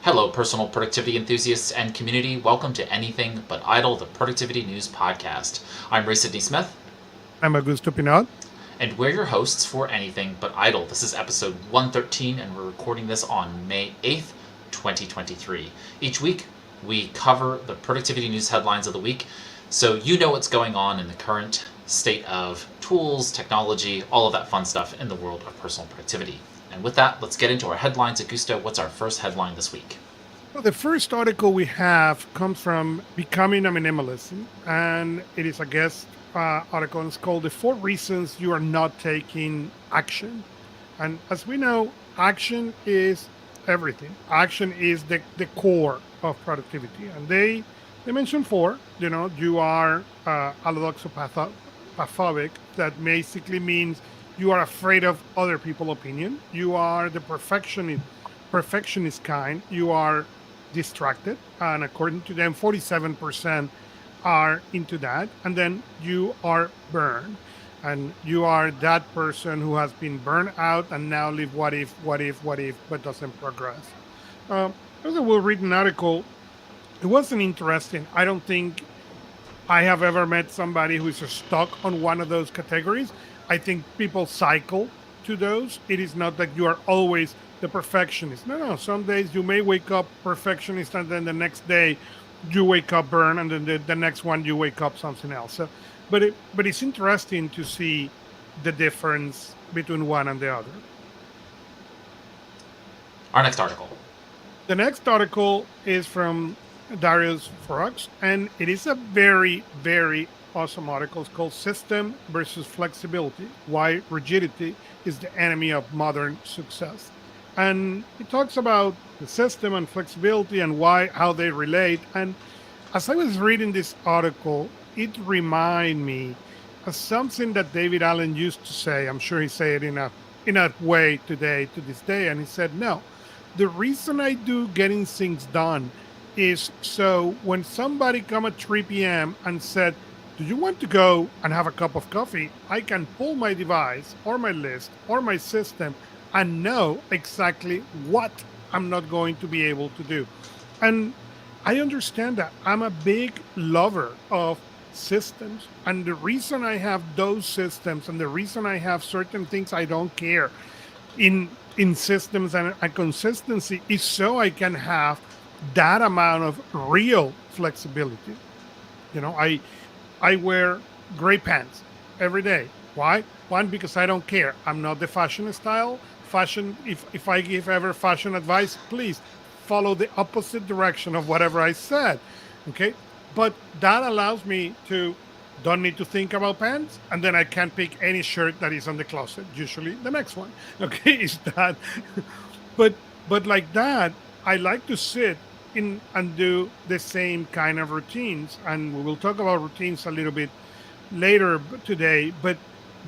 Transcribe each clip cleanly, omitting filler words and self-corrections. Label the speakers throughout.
Speaker 1: Hello, personal productivity enthusiasts and community. Welcome to Anything But Idle, the Productivity News Podcast. I'm Ray Sidney-Smith,
Speaker 2: I'm Augusto Pinaud.
Speaker 1: and we're your hosts for Anything But Idle. This is episode 113, and we're recording this on May 8th, 2023. Each week, we cover the productivity news headlines of the week, so you know what's going on in the current state of tools, technology, all of that fun stuff in the world of personal productivity. And with that, let's get into our headlines. Augusto, what's our first headline this week?
Speaker 2: Well, the first article we have comes from Becoming a Minimalist, and it is a guest article. And it's called The Four Reasons You Are Not Taking Action. And as we know, action is everything. Action is the core of productivity. And they mention four. You are allodopsopathic. That basically means you are afraid of other people's opinion. You are the perfectionist kind. You are distracted, and according to them, 47% are into that. And then you are burned, and you are that person who has been burned out and now live what if, but doesn't progress. It was a well-written article. It wasn't interesting. I don't think I have ever met somebody who is stuck on one of those categories. I think people cycle to those. It is not that you are always the perfectionist. No, no. Some days you may wake up perfectionist, and then the next day you wake up burn, and then the next one you wake up something else. So, but it's interesting to see the difference between one and the other.
Speaker 1: Our next article.
Speaker 2: The next article is from Darius Fox, and it is a very, very awesome article. It's called System versus Flexibility: Why Rigidity is the Enemy of Modern Success. And it talks about the system and flexibility and how they relate. And as I was reading this article, it reminded me of something that David Allen used to say. I'm sure he said it in a way today to this day. And he said, no, the reason I do getting things done is so when somebody come at 3 p.m. and said, do you want to go and have a cup of coffee? I can pull my device or my list or my system and know exactly what I'm not going to be able to do. And I understand that. I'm a big lover of systems. And the reason I have those systems and the reason I have certain things I don't care in systems and a consistency is so I can have that amount of real flexibility. I wear gray pants every day. Why? One, because I don't care. I'm not the fashion style. Fashion, if I give ever fashion advice, please follow the opposite direction of whatever I said. Okay? But that allows me to don't need to think about pants, and then I can pick any shirt that is on the closet, usually the next one. Okay, is that but like that, I like to sit in and do the same kind of routines, and we will talk about routines a little bit later today. But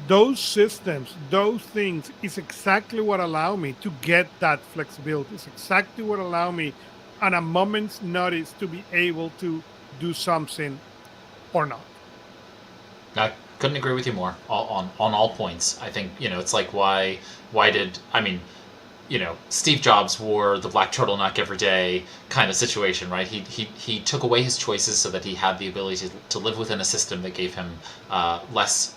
Speaker 2: those systems, those things is exactly what allow me to get that flexibility. It's exactly what allow me on a moment's notice to be able to do something or not.
Speaker 1: I couldn't agree with you more on all points. I think it's like why did I mean Steve Jobs wore the black turtleneck every day kind of situation, right? He took away his choices so that he had the ability to live within a system that gave him less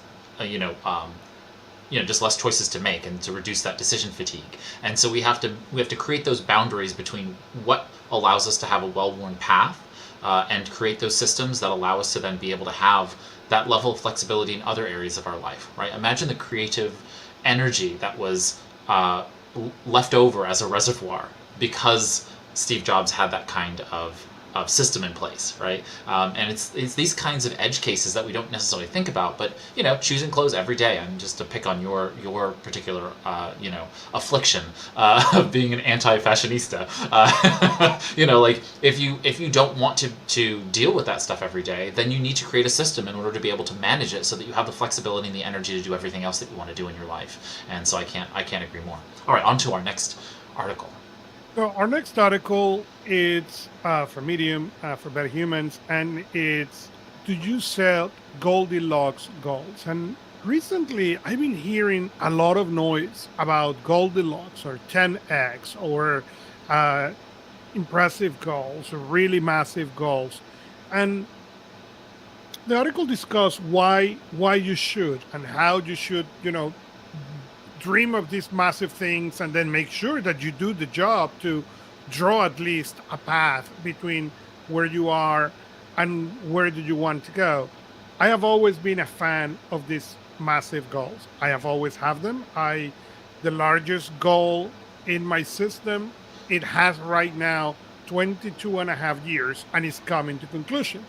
Speaker 1: just less choices to make and to reduce that decision fatigue. And so we have to create those boundaries between what allows us to have a well-worn path and create those systems that allow us to then be able to have that level of flexibility in other areas of our life, right? Imagine the creative energy that was left over as a reservoir because Steve Jobs had that kind of system in place, right? And it's these kinds of edge cases that we don't necessarily think about, but choosing clothes every day. And just to pick on your particular affliction of being an anti-fashionista, like if you don't want to deal with that stuff every day, then you need to create a system in order to be able to manage it so that you have the flexibility and the energy to do everything else that you want to do in your life. And so I can't agree more. All right, on to our next article.
Speaker 2: So our next article is for Medium, for Better Humans, and it's "Do you set Goldilocks goals?" And recently, I've been hearing a lot of noise about Goldilocks or 10x or uh, impressive goals, really massive goals. And the article discussed why you should and how you should, dream of these massive things and then make sure that you do the job to draw at least a path between where you are and where do you want to go. I have always been a fan of these massive goals. I have always have them. I The largest goal in my system, it has right now 22 and a half years and is coming to conclusion.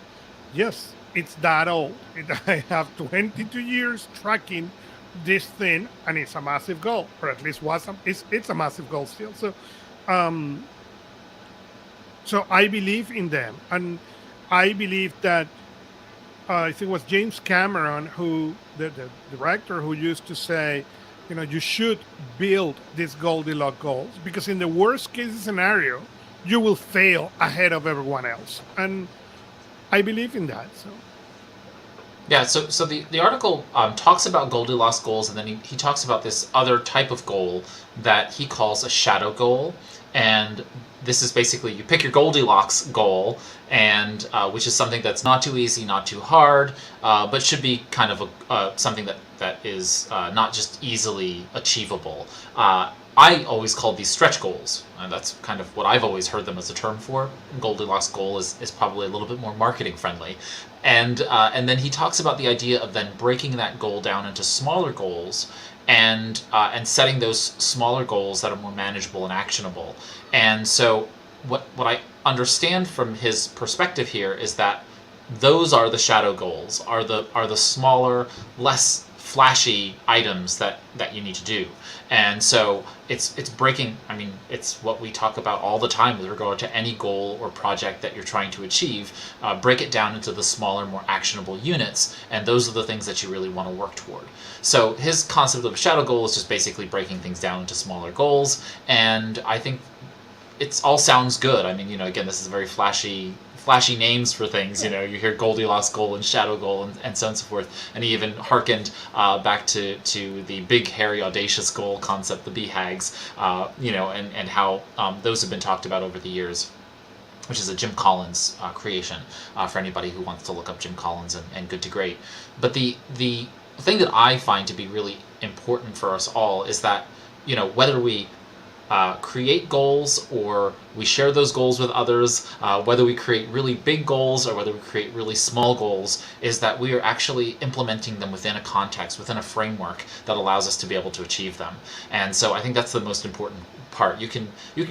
Speaker 2: Yes, it's that old. I have 22 years tracking this thing, and it's a massive goal, or at least it's a massive goal still. Um, so I believe in them, and I believe that I think it was James Cameron who the director who used to say, you should build these Goldilocks goals because in the worst case scenario, you will fail ahead of everyone else, and I believe in that. So.
Speaker 1: Yeah, so the article talks about Goldilocks goals, and then he talks about this other type of goal that he calls a shadow goal. And this is basically you pick your Goldilocks goal, and which is something that's not too easy, not too hard, but should be kind of something that is not just easily achievable. I always call these stretch goals, and that's kind of what I've always heard them as a term for. Goldilocks goal is probably a little bit more marketing friendly, and then he talks about the idea of then breaking that goal down into smaller goals, and setting those smaller goals that are more manageable and actionable. And so what I understand from his perspective here is that those are the shadow goals, are the smaller, less flashy items that you need to do. And so it's breaking, I mean, it's what we talk about all the time with regard to any goal or project that you're trying to achieve. Break it down into the smaller, more actionable units, and those are the things that you really want to work toward. So his concept of a shadow goal is just basically breaking things down into smaller goals, and I think it all sounds good. I mean, again, this is a very flashy names for things. You hear Goldilocks goal and shadow goal and so on and so forth. And he even hearkened back to the big, hairy, audacious goal concept, the BHAGs, and how those have been talked about over the years, which is a Jim Collins creation for anybody who wants to look up Jim Collins and Good to Great. But the thing that I find to be really important for us all is that, whether we create goals or we share those goals with others, whether we create really big goals or whether we create really small goals, is that we are actually implementing them within a context, within a framework that allows us to be able to achieve them. And so I think that's the most important part. You can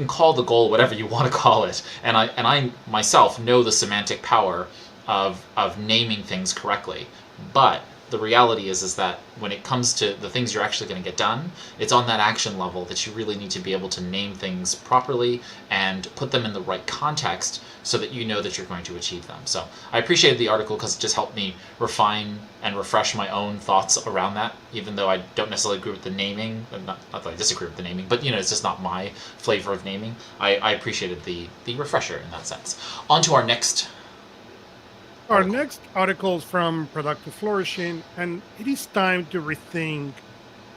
Speaker 1: call the goal whatever you want to call it, and I myself know the semantic power of naming things correctly, but the reality is that when it comes to the things you're actually going to get done, it's on that action level that you really need to be able to name things properly and put them in the right context so that you know that you're going to achieve them. So I appreciated the article because it just helped me refine and refresh my own thoughts around that, even though I don't necessarily agree with the naming. Not that I disagree with the naming, but it's just not my flavor of naming. I appreciated the refresher in that sense. On to our next
Speaker 2: Our
Speaker 1: article.
Speaker 2: next article is from Productive Flourishing, and it is time to rethink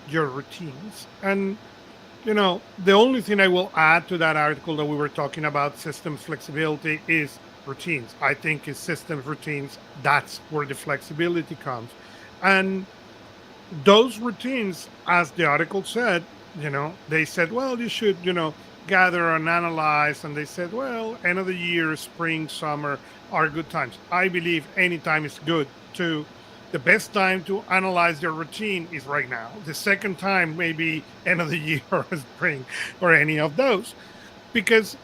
Speaker 2: your routines. And, the only thing I will add to that article that we were talking about, systems flexibility, is routines. I think is systems routines, that's where the flexibility comes. And those routines, as the article said, they said, well, you should, gather and analyze. And they said, well, end of the year, spring, summer are good times. I believe any time is good to. The best time to analyze your routine is right now. The second time, maybe end of the year or spring or any of those. Because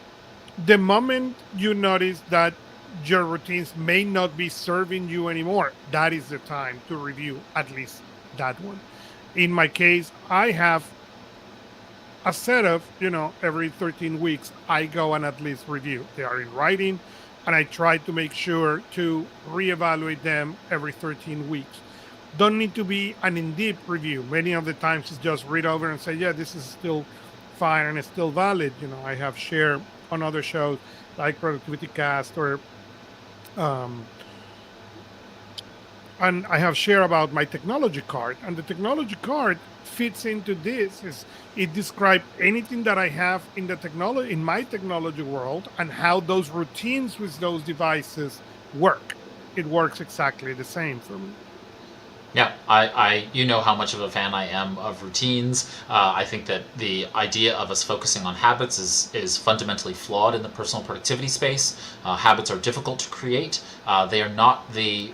Speaker 2: the moment you notice that your routines may not be serving you anymore, that is the time to review at least that one. In my case, I have a set of, every 13 weeks, I go and at least review. They are in writing, and I try to make sure to reevaluate them every 13 weeks. Don't need to be an in-depth review. Many of the times it's just read over and say, yeah, this is still fine and it's still valid. I have shared on other shows like Productivity Cast or um, And I have shared about my technology card, and the technology card fits into this. Is it describes anything that I have in the technology in my technology world and how those routines with those devices work. It works exactly the same for me.
Speaker 1: Yeah, you know how much of a fan I am of routines. I think that the idea of us focusing on habits is fundamentally flawed in the personal productivity space. Habits are difficult to create. They are not the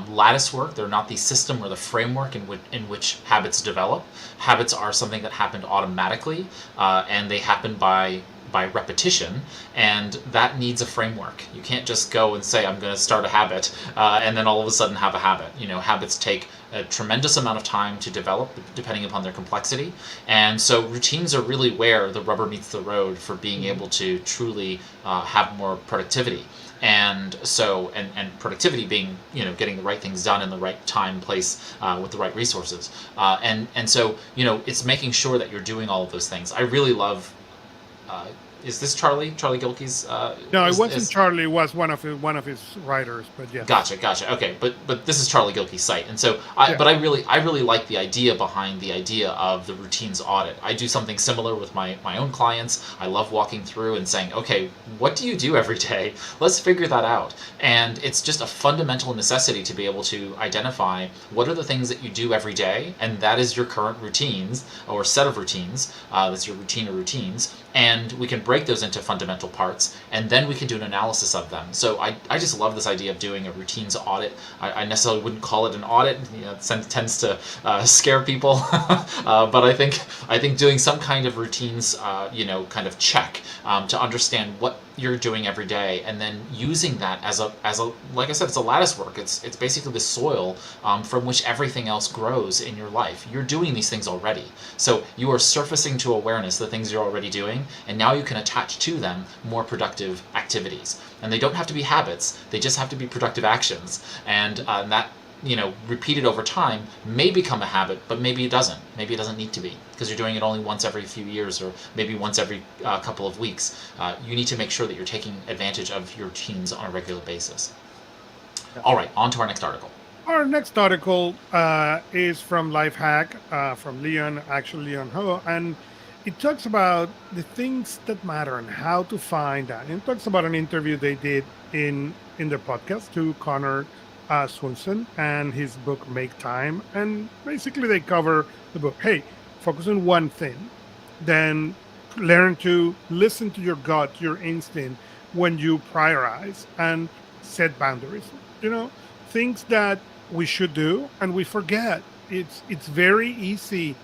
Speaker 1: lattice work. They're not the system or the framework in which habits develop. Habits are something that happened automatically, and they happen by repetition, and that needs a framework. You can't just go and say, I'm going to start a habit, and then all of a sudden have a habit. Habits take a tremendous amount of time to develop, depending upon their complexity. And so routines are really where the rubber meets the road for being able to truly have more productivity. And productivity being getting the right things done in the right time, place, with the right resources, and so it's making sure that you're doing all of those things. I really love, uh, is this Charlie Gilkey's,
Speaker 2: No, it wasn't
Speaker 1: is
Speaker 2: Charlie. It was one of his writers, but yes,
Speaker 1: Gotcha. Okay, but this is Charlie Gilkey's site, and so
Speaker 2: yeah.
Speaker 1: I really like the idea behind the idea of the routines audit. I do something similar with my own clients. I love walking through and saying, okay, what do you do every day? Let's figure that out. And it's just a fundamental necessity to be able to identify what are the things that you do every day, and that is your current routines or set of routines. That's your routine or routines, and we can break those into fundamental parts, and then we can do an analysis of them. So I just love this idea of doing a routines audit. I necessarily wouldn't call it an audit. It tends to scare people, but I think doing some kind of routines, kind of check, to understand what you're doing every day, and then using that as a like I said, it's a lattice work. It's basically the soil, from which everything else grows in your life. You're doing these things already, so you are surfacing to awareness the things you're already doing, and now you can attach to them more productive activities. And they don't have to be habits; they just have to be productive actions. And that, repeated over time, may become a habit, but maybe it doesn't. Maybe it doesn't need to be, because you're doing it only once every few years, or maybe once every couple of weeks. You need to make sure that you're taking advantage of your routines on a regular basis.
Speaker 2: Yeah.
Speaker 1: All right, on to our next article.
Speaker 2: Our next article is from Lifehack, from Leon Ho, and it talks about the things that matter and how to find that. And it talks about an interview they did in their podcast to Connor Swenson and his book Make Time, and basically they cover the book. Hey, focus on one thing, then learn to listen to your gut, your instinct when you prioritize and set boundaries. You know, things that we should do and we forget. It's very easy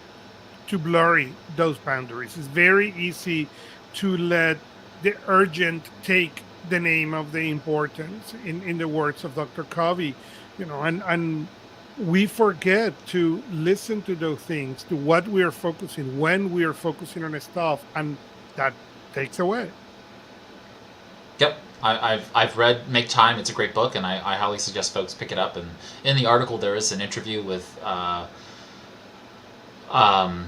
Speaker 2: to blurry those boundaries. It's very easy to let the urgent take the name of the importance, in the words of Dr. Covey, and we forget to listen to those things, to what we are focusing, when we are focusing on stuff, and that takes away.
Speaker 1: Yep. I've read Make Time. It's a great book, and I highly suggest folks pick it up. And in the article, there is an interview um,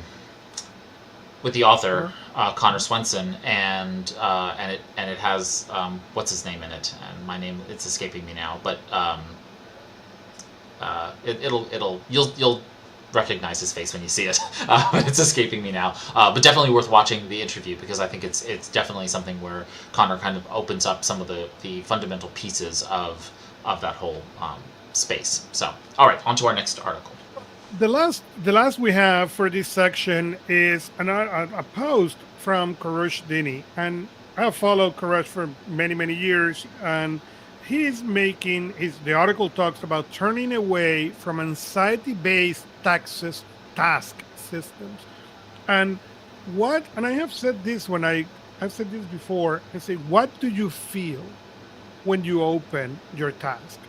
Speaker 1: with the author,
Speaker 2: Sure.
Speaker 1: Connor Swenson, and it has, what's his name in it, and my name, it's escaping me now, but you'll recognize his face when you see it. It's escaping me now, but definitely worth watching the interview, because I think it's definitely something where Connor kind of opens up some of the fundamental pieces of that whole space. So, all right, on to our next article.
Speaker 2: The last we have for this section is a post from Karush Dini, and I've followed Karush for many many years, and he's making his the article talks about turning away from anxiety based task systems, and and I have said this I've said this before. I say, what do you feel when you open your task?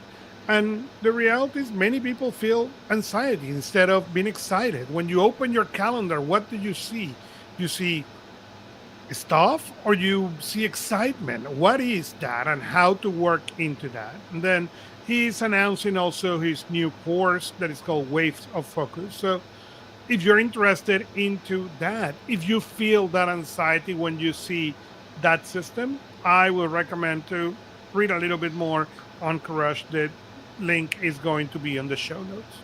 Speaker 2: And the reality is, many people feel anxiety instead of being excited. When you open your calendar, what do you see? You see stuff, or you see excitement? What is that, and how to work into that? And then he's announcing also his new course that is called Waves of Focus. So if you're interested into that, if you feel that anxiety when you see that system, I will recommend to read a little bit more on Karush link is going to be on the show notes.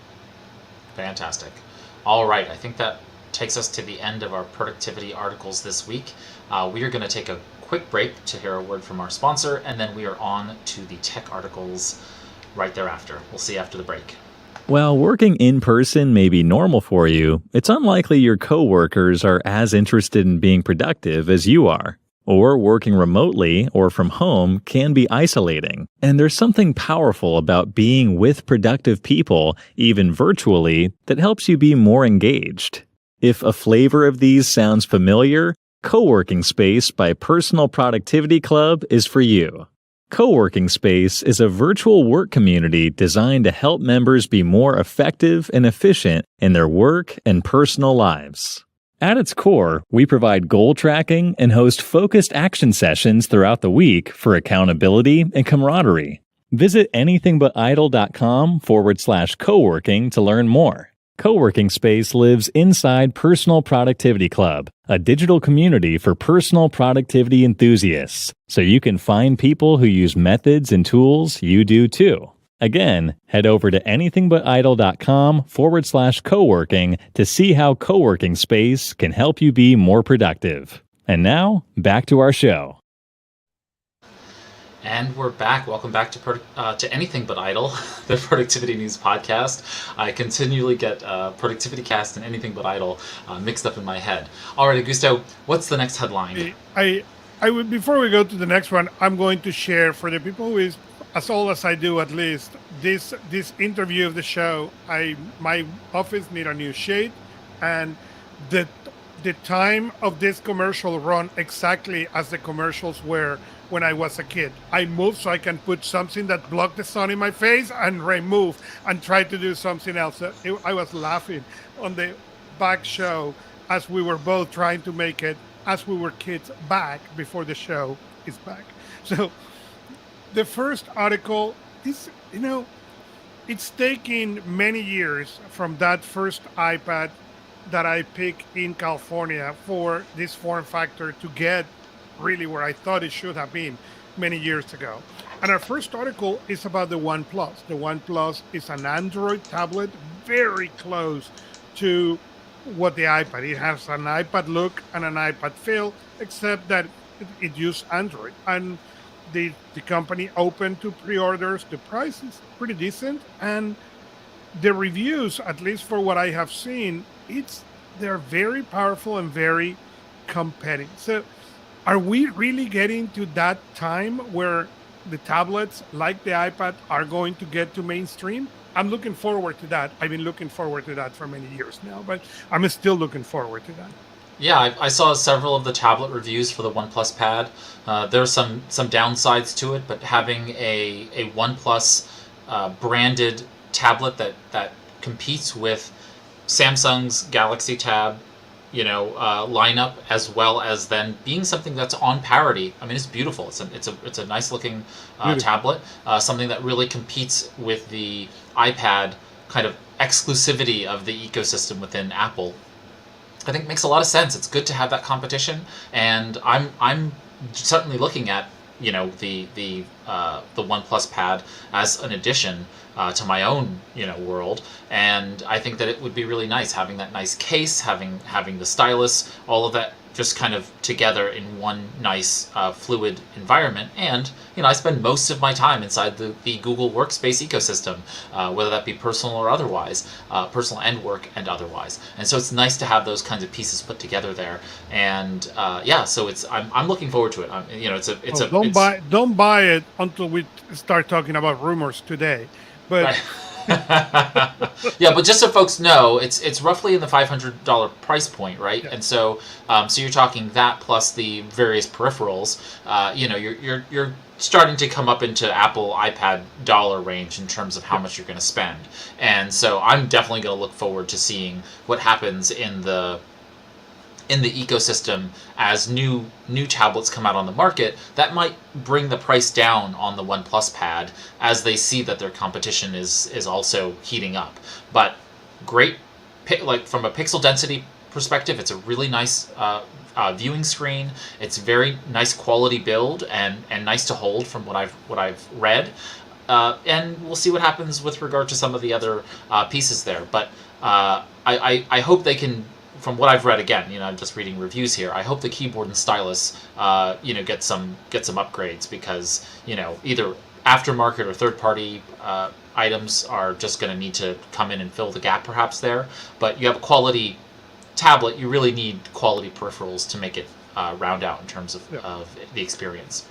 Speaker 1: Fantastic. All right, I think that takes us to the end of our productivity articles this week. We are going to take a quick break to hear a word from our sponsor, and then we are on to the tech articles right thereafter. We'll see you after the break.
Speaker 3: While working in person may be normal for you, it's unlikely your coworkers are as interested in being productive as you are. Or working remotely or from home can be isolating, and there's something powerful about being with productive people, even virtually, that helps you be more engaged. If a flavor of these sounds familiar, Co-working Space by Personal Productivity Club is for you. Co-working Space is a virtual work community designed to help members be more effective and efficient in their work and personal lives. At its core, we provide goal tracking and host focused action sessions throughout the week for accountability and camaraderie. Visit anythingbutidle.com/coworking to learn more. Co-working Space lives inside Personal Productivity Club, a digital community for personal productivity enthusiasts, so you can find people who use methods and tools you do too. Again, head over to anythingbutidle.com/coworking to see how Co-working Space can help you be more productive. And now, back to our show.
Speaker 1: And we're back. Welcome back to Anything But Idle, the productivity news podcast. I continually get Productivity Cast and Anything But Idle mixed up in my head. All right, Augusto, what's the next headline?
Speaker 2: I would, before we go to the next one, I'm going to share for the people who is as old as I do, at least this interview of the show. My office need a new shade, and the time of this commercial run exactly as the commercials were when I was a kid. I moved so I can put something that blocked the sun in my face and remove and try to do something else. I was laughing on the back show as we were both trying to make it as we were kids back before the show is back. So the first article is, it's taking many years from that first iPad that I picked in California for this form factor to get really where I thought it should have been many years ago. And our first article is about the OnePlus. The OnePlus is an Android tablet, very close to what the iPad. It has an iPad look and an iPad feel, except that it uses Android. And the company opened to pre-orders. The price is pretty decent, and the reviews, at least for what I have seen, they're very powerful and very competitive. So are we really getting to that time where the tablets like the iPad are going to get to mainstream? I'm looking forward to that. I've been looking forward to that for many years now, but I'm still looking forward to that.
Speaker 1: Yeah, I saw several of the tablet reviews for the OnePlus Pad. There are some downsides to it, but having a OnePlus branded tablet that competes with Samsung's Galaxy Tab, lineup, as well as then being something that's on parity. I mean, it's beautiful. It's a nice looking tablet. Something that really competes with the iPad kind of exclusivity of the ecosystem within Apple. I think makes a lot of sense. It's good to have that competition, and I'm certainly looking at the OnePlus Pad as an addition to my own world, and I think that it would be really nice having that nice case, having the stylus, all of that just kind of together in one nice fluid environment. And I spend most of my time inside the Google Workspace ecosystem, whether that be personal or otherwise, personal and work and otherwise. And so it's nice to have those kinds of pieces put together there. And so I'm looking forward to it.
Speaker 2: Don't buy it until we start talking about rumors today. But
Speaker 1: right. Yeah, but just so folks know, it's roughly in the $500 price point, right? Yeah. And so you're talking that plus the various peripherals. You're starting to come up into Apple iPad dollar range in terms of how much you're going to spend. And so I'm definitely going to look forward to seeing what happens in the ecosystem as new tablets come out on the market. That might bring the price down on the OnePlus Pad as they see that their competition is also heating up. But great, like from a pixel density perspective, it's a really nice viewing screen. It's very nice quality build and nice to hold from what I've read. and we'll see what happens with regard to some of the other pieces there. But I hope they can. From what I've read, again, I'm just reading reviews here. I hope the keyboard and stylus, get some upgrades, because either aftermarket or third-party items are just going to need to come in and fill the gap, perhaps there. But you have a quality tablet, you really need quality peripherals to make it round out in terms of the experience.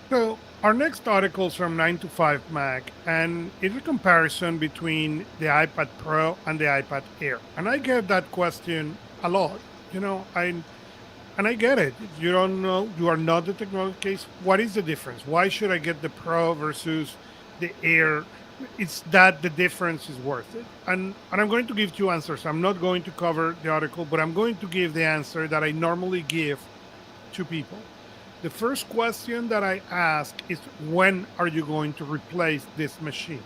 Speaker 2: So our next article is from 9 to 5 Mac, and it's a comparison between the iPad Pro and the iPad Air. And I get that question a lot. I get it. You don't know, you are not the technology case. What is the difference? Why should I get the Pro versus the Air? It's that the difference is worth it. And I'm going to give two answers. I'm not going to cover the article, but I'm going to give the answer that I normally give to people. The first question that I ask is, when are you going to replace this machine?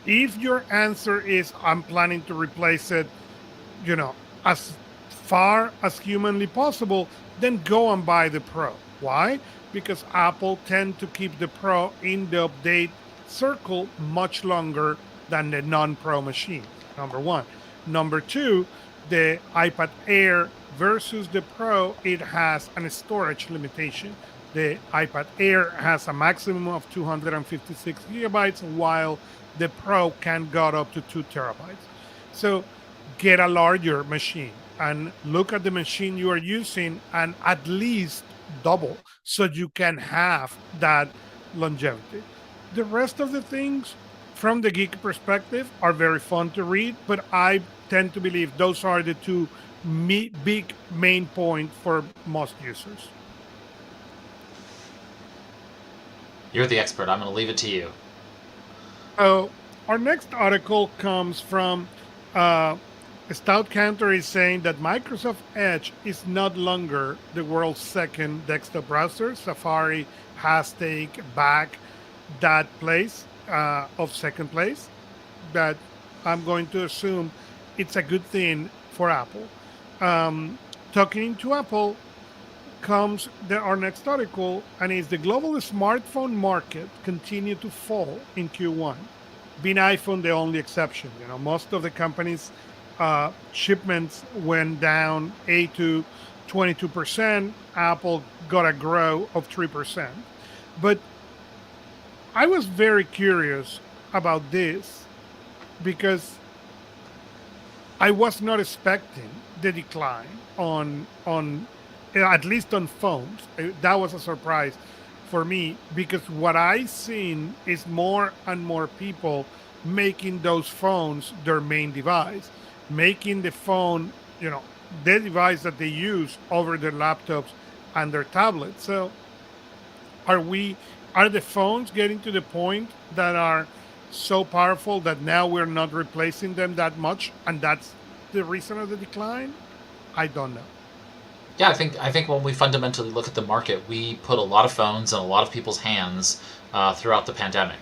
Speaker 2: If your answer is, I'm planning to replace it, as far as humanly possible, then go and buy the Pro. Why? Because Apple tend to keep the Pro in the update circle much longer than the non-Pro machine, number one. Number two, the iPad Air versus the Pro, it has a storage limitation. The iPad Air has a maximum of 256 gigabytes, while the Pro can go up to 2 terabytes. So get a larger machine and look at the machine you are using and at least double, so you can have that longevity. The rest of the things, from the geek perspective, are very fun to read, but I tend to believe those are the two big main point for most users.
Speaker 1: You're the expert. I'm going to leave it to you.
Speaker 2: So our next article comes from Stout Cantor is saying that Microsoft Edge is not longer the world's second desktop browser. Safari has taken back that place of second place. But I'm going to assume it's a good thing for Apple. Talking to Apple comes our next article, and is the global smartphone market continued to fall in Q1, being iPhone the only exception. Most of the companies' shipments went down 8 to 22%. Apple got a growth of 3%. But I was very curious about this because I was not expecting the decline on at least on phones. That was a surprise for me, because what I seen is more and more people making those phones their main device, making the phone, the device that they use over their laptops and their tablets. So are the phones getting to the point that are so powerful that now we're not replacing them that much, and that's the reason of the decline? I don't know.
Speaker 1: Yeah, I think when we fundamentally look at the market, we put a lot of phones in a lot of people's hands throughout the pandemic.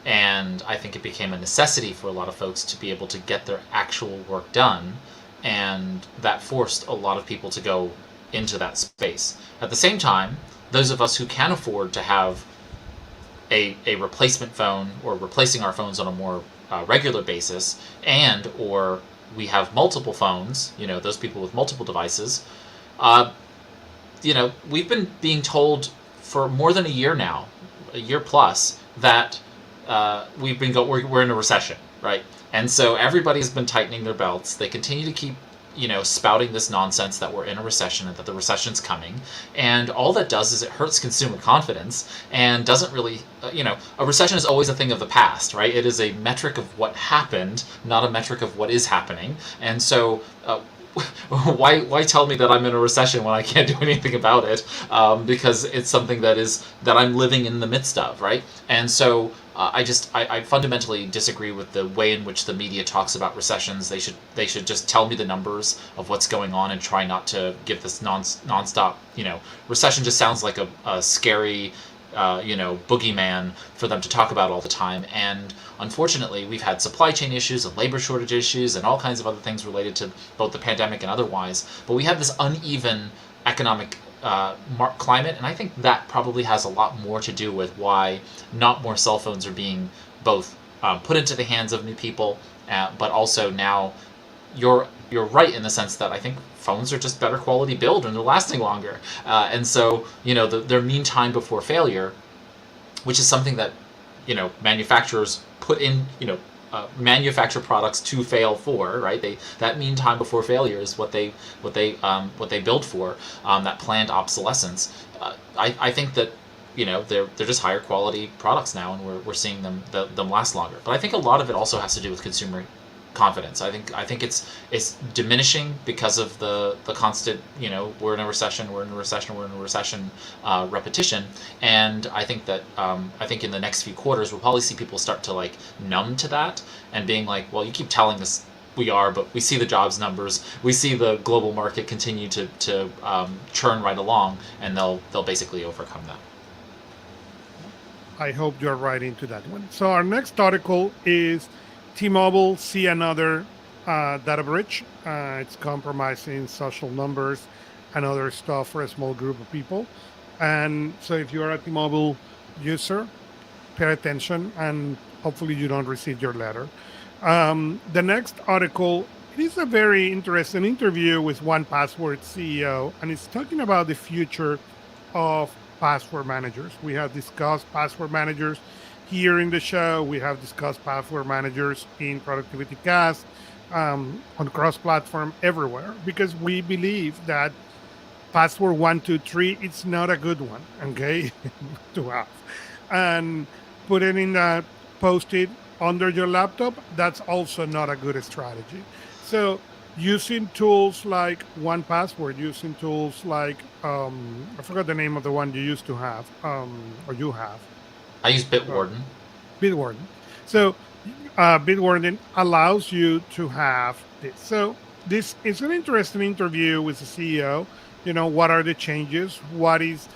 Speaker 1: And I think it became a necessity for a lot of folks to be able to get their actual work done. And that forced a lot of people to go into that space. At the same time, those of us who can afford to have a replacement phone, or replacing our phones on a more regular basis, or we have multiple phones, those people with multiple devices, we've been being told for more than a year now, a year plus, that we're in a recession, right? And so everybody's been tightening their belts. They continue to keep, spouting this nonsense that we're in a recession and that the recession's coming. And all that does is it hurts consumer confidence, and doesn't really, a recession is always a thing of the past, right? It is a metric of what happened, not a metric of what is happening. And so, why tell me that I'm in a recession when I can't do anything about it? Because it's something that I'm living in the midst of, right? And so I fundamentally disagree with the way in which the media talks about recessions. They should just tell me the numbers of what's going on and try not to give this nonstop. Recession just sounds like a scary boogeyman for them to talk about all the time. And unfortunately, we've had supply chain issues and labor shortage issues and all kinds of other things related to both the pandemic and otherwise. But we have this uneven economic climate, and I think that probably has a lot more to do with why not more cell phones are being both put into the hands of new people, but also now you're right in the sense that I think phones are just better quality build and they're lasting longer, and so their mean time before failure, which is something that manufacturers put in, manufacture products to fail for, right? That mean time before failure is what they build for, that planned obsolescence. I think that they're just higher quality products now, and we're seeing them last longer. But I think a lot of it also has to do with consumer confidence. I think it's diminishing because of the constant, we're in a recession repetition. And I think that I think in the next few quarters we'll probably see people start to like numb to that and being like, well, you keep telling us we are, but we see the jobs numbers, we see the global market continue to churn right along, and they'll basically overcome that.
Speaker 2: I hope you're right into that one. So our next article is T-Mobile see another data breach. It's compromising social numbers and other stuff for a small group of people. And so if you're a T-Mobile user, pay attention, and hopefully you don't receive your letter. The next article, it is a very interesting interview with 1Password CEO, and it's talking about the future of password managers. We have discussed password managers here in the show. We have discussed password managers in Productivity Cast, on cross-platform, everywhere, because we believe that password 123, it's not a good one, okay, to have. And put it in a post-it under your laptop, that's also not a good strategy. So using tools like 1Password, using tools like, I forgot the name of the one you used to have, or you have.
Speaker 1: I use Bitwarden.
Speaker 2: Bitwarden. So Bitwarden allows you to have this. So this is an interesting interview with the CEO. What are the changes? What is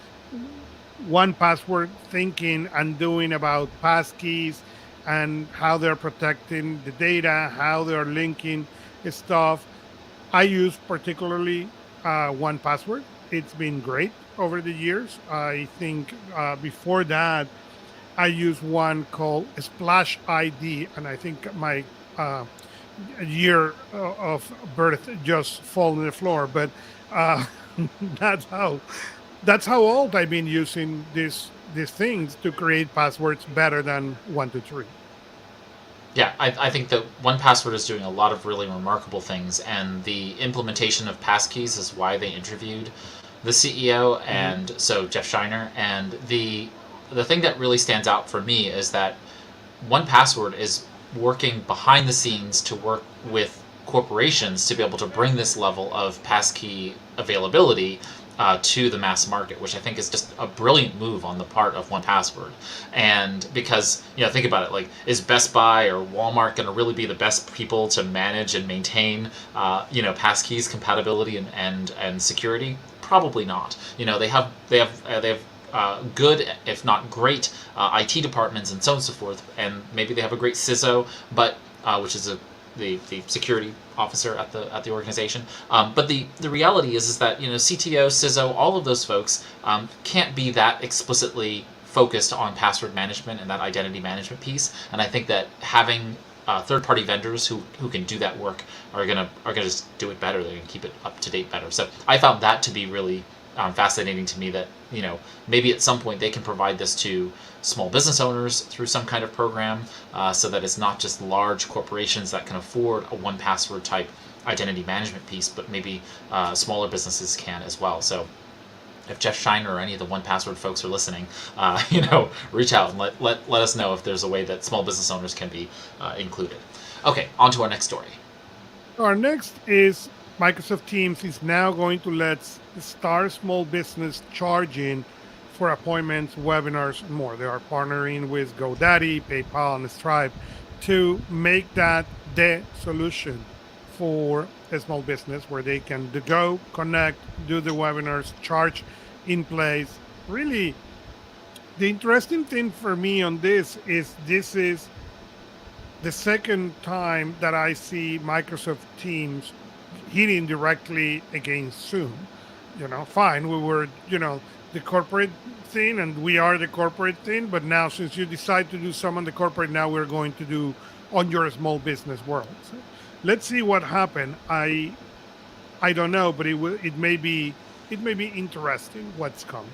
Speaker 2: 1Password thinking and doing about passkeys, and how they're protecting the data, how they're linking stuff. I use particularly 1Password. It's been great over the years. I think before that, I used one called Splash ID, and I think my year of birth just fall on the floor. But that's how old I've been using these things to create passwords better than 123.
Speaker 1: Yeah, I think that 1Password is doing a lot of really remarkable things, and the implementation of passkeys is why they interviewed the CEO, and so Jeff Shiner. And the thing that really stands out for me is that 1Password is working behind the scenes to work with corporations to be able to bring this level of passkey availability to the mass market, which I think is just a brilliant move on the part of 1Password. And because, think about it, like, is Best Buy or Walmart going to really be the best people to manage and maintain, passkeys compatibility and security? Probably not. They have good, if not great, IT departments and so on and so forth, and maybe they have a great CISO, but which is the security officer at the organization. But the reality is that CTO, CISO, all of those folks can't be that explicitly focused on password management and that identity management piece. And I think that having third-party vendors who can do that work are gonna just do it better. They're gonna keep it up to date better. So I found that to be really fascinating to me, that maybe at some point they can provide this to small business owners through some kind of program, so that it's not just large corporations that can afford a 1Password type identity management piece, but maybe smaller businesses can as well. So if Jeff Shiner or any of the 1Password folks are listening, reach out and let us know if there's a way that small business owners can be included. Okay, on to our next story.
Speaker 2: Our next is Microsoft Teams is now going to let start small business charging for appointments, webinars, and more. They are partnering with GoDaddy, PayPal, and Stripe to make that the solution for a small business, where they can go, connect, do the webinars, charge in place. Really, the interesting thing for me on this is the second time that I see Microsoft Teams hitting directly against Zoom. fine. We were, the corporate thing, and we are the corporate thing. But now, since you decide to do some on the corporate, now we're going to do on your small business world. So let's see what happened. I don't know, but it may be interesting what's coming.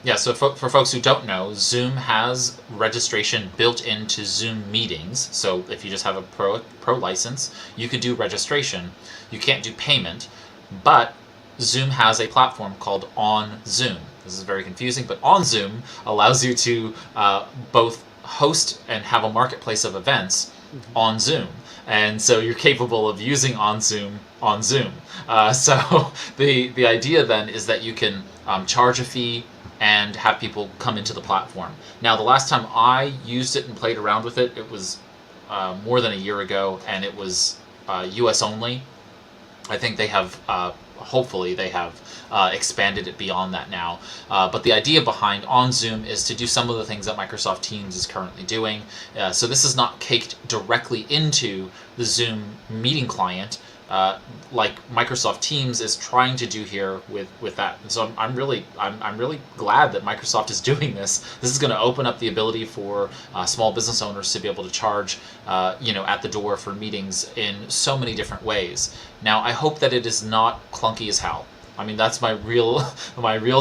Speaker 1: Yeah, so for folks who don't know, Zoom has registration built into Zoom meetings. So if you just have a pro license, you could do registration. You can't do payment, but Zoom has a platform called On Zoom. This is very confusing, but On Zoom allows you to both host and have a marketplace of events on Zoom. And so you're capable of using on Zoom. So the idea then is that you can charge a fee and have people come into the platform. Now, the last time I used it and played around with it, it was more than a year ago, and it was US only. I think they have, hopefully they have expanded it beyond that now. But the idea behind On Zoom is to do some of the things that Microsoft Teams is currently doing. So this is not caked directly into the Zoom meeting client, like Microsoft Teams is trying to do here with that. And so I'm really glad that Microsoft is doing this. This is going to open up the ability for small business owners to be able to charge at the door for meetings in so many different ways. Now, I hope that it is not clunky as hell. I mean, that's my real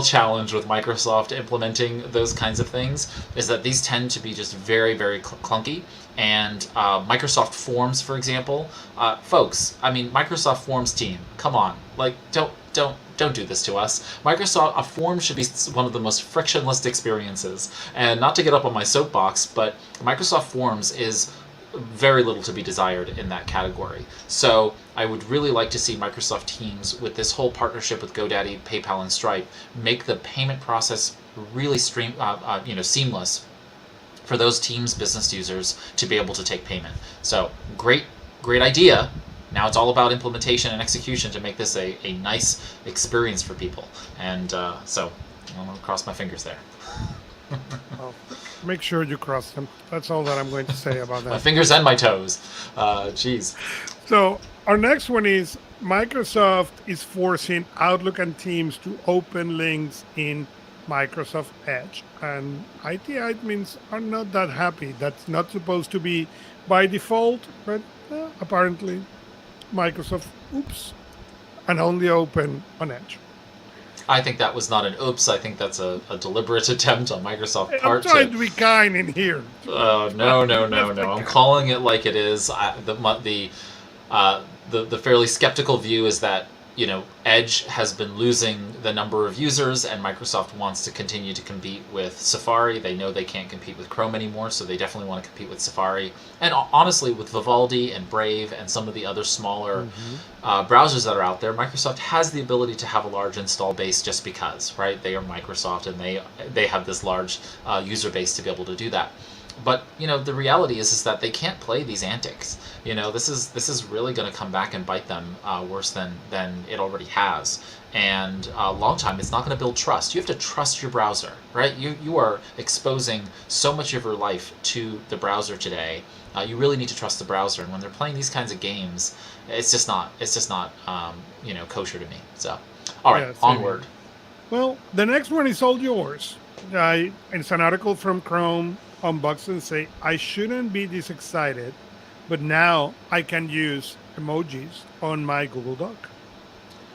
Speaker 1: challenge with Microsoft implementing those kinds of things, is that these tend to be just very, very clunky. And Microsoft Forms, for example, folks, I mean, Microsoft Forms team, come on, like, don't do this to us. A form should be one of the most frictionless experiences. And not to get up on my soapbox, but Microsoft Forms is very little to be desired in that category. So I would really like to see Microsoft Teams, with this whole partnership with GoDaddy, PayPal, and Stripe, make the payment process really seamless for those Teams business users to be able to take payment. So great idea. Now it's all about implementation and execution to make this a nice experience for people. And so I'm going to cross my fingers there.
Speaker 2: Well, make sure you cross them. That's all that I'm going to say about that.
Speaker 1: My fingers and my toes. Jeez.
Speaker 2: So our next one is Microsoft is forcing Outlook and Teams to open links in Microsoft Edge. And IT admins are not that happy. That's not supposed to be by default, but apparently Microsoft, oops, and only open on Edge.
Speaker 1: I think that was not an oops. I think that's a deliberate attempt on Microsoft's part.
Speaker 2: I'm trying to be kind in here.
Speaker 1: No. I'm calling it like it is. The fairly skeptical view is that Edge has been losing the number of users, and Microsoft wants to continue to compete with Safari. They know they can't compete with Chrome anymore, so they definitely want to compete with Safari. And honestly, with Vivaldi and Brave and some of the other smaller browsers that are out there, Microsoft has the ability to have a large install base just because, right? They are Microsoft, and they have this large user base to be able to do that. But the reality is that they can't play these antics. This is really going to come back and bite them worse than it already has. And a long time, it's not going to build trust. You have to trust your browser, right? You are exposing so much of your life to the browser today. You really need to trust the browser. And when they're playing these kinds of games, it's just not kosher to me. So, all right, onward.
Speaker 2: Well, the next one is all yours. It's an article from Chrome. Unbox and say, I shouldn't be this excited, but now I can use emojis on my Google Doc.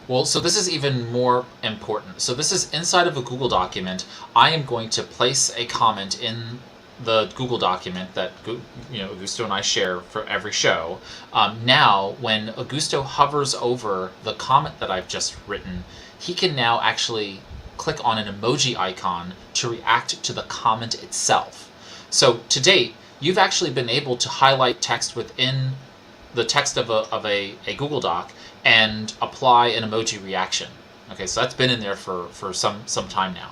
Speaker 1: Well, so this is even more important. So this is inside of a Google document. I am going to place a comment in the Google document that Augusto and I share for every show. Now, when Augusto hovers over the comment that I've just written, he can now actually click on an emoji icon to react to the comment itself. So to date, you've actually been able to highlight text within the text of a Google Doc and apply an emoji reaction. Okay, so that's been in there for some time now.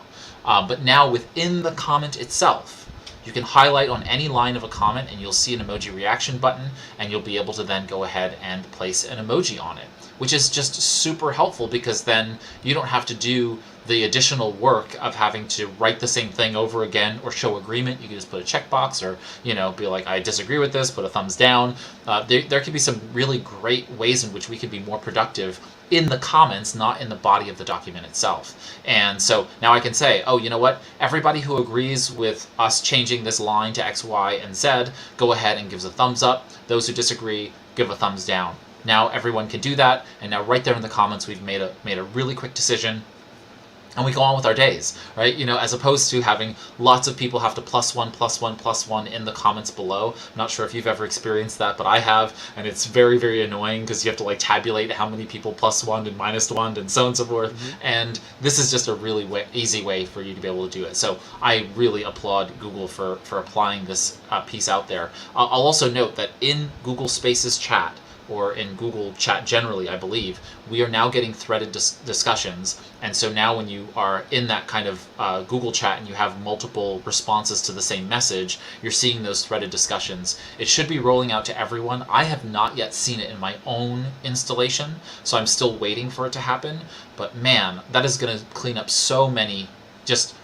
Speaker 1: But now within the comment itself, you can highlight on any line of a comment and you'll see an emoji reaction button, and you'll be able to then go ahead and place an emoji on it, which is just super helpful, because then you don't have to do the additional work of having to write the same thing over again or show agreement. You can just put a checkbox, or be like, I disagree with this, put a thumbs down. There could be some really great ways in which we could be more productive in the comments, not in the body of the document itself. And so now I can say, oh, you know what? Everybody who agrees with us changing this line to X, Y, and Z, go ahead and gives a thumbs up. Those who disagree, give a thumbs down. Now everyone can do that, and now right there in the comments, we've made a really quick decision. And we go on with our days, right? As opposed to having lots of people have to +1 in the comments below. I'm not sure if you've ever experienced that, but I have, and it's very, very annoying because you have to tabulate how many people +1 and -1 and so on and so forth. Mm-hmm. And this is just a really easy way for you to be able to do it. So I really applaud Google for applying this piece out there. I'll also note that in Google Spaces chat, or in Google Chat generally, I believe, we are now getting threaded discussions. And so now when you are in that kind of Google Chat and you have multiple responses to the same message, you're seeing those threaded discussions. It should be rolling out to everyone. I have not yet seen it in my own installation, so I'm still waiting for it to happen. But man, that is going to clean up so many just...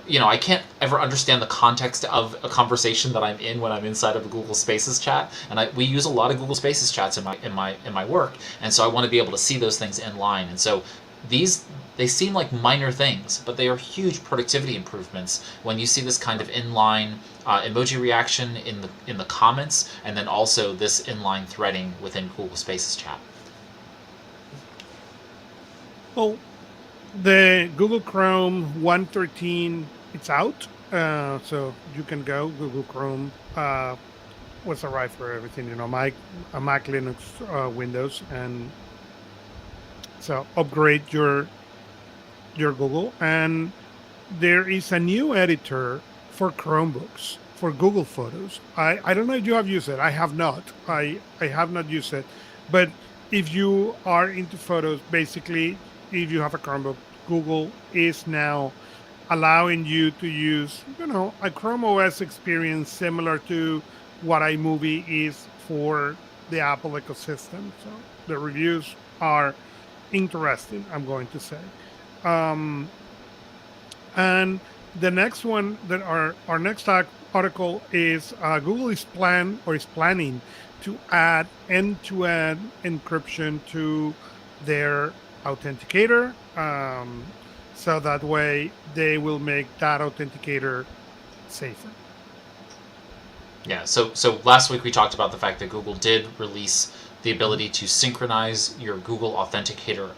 Speaker 1: I can't ever understand the context of a conversation that I'm in when I'm inside of a Google Spaces chat, and we use a lot of Google Spaces chats in my work, and so I want to be able to see those things in line. And so they seem like minor things, but they are huge productivity improvements when you see this kind of inline emoji reaction in the comments, and then also this inline threading within Google Spaces chat.
Speaker 2: Well, the Google Chrome 1.13, it's out, so you can go. Google Chrome was arrived for everything, Mac Linux, Windows, and so upgrade your Google. And there is a new editor for Chromebooks for Google Photos. I don't know if you have used it. I have not. I have not used it, but if you are into photos, basically, if you have a Chromebook, Google is now allowing you to use, a Chrome OS experience similar to what iMovie is for the Apple ecosystem. So the reviews are interesting, I'm going to say. And the next one, that our next article is Google is planning to add end-to-end encryption to their authenticator, so that way they will make that authenticator safer.
Speaker 1: Yeah, so last week we talked about the fact that Google did release the ability to synchronize your Google Authenticator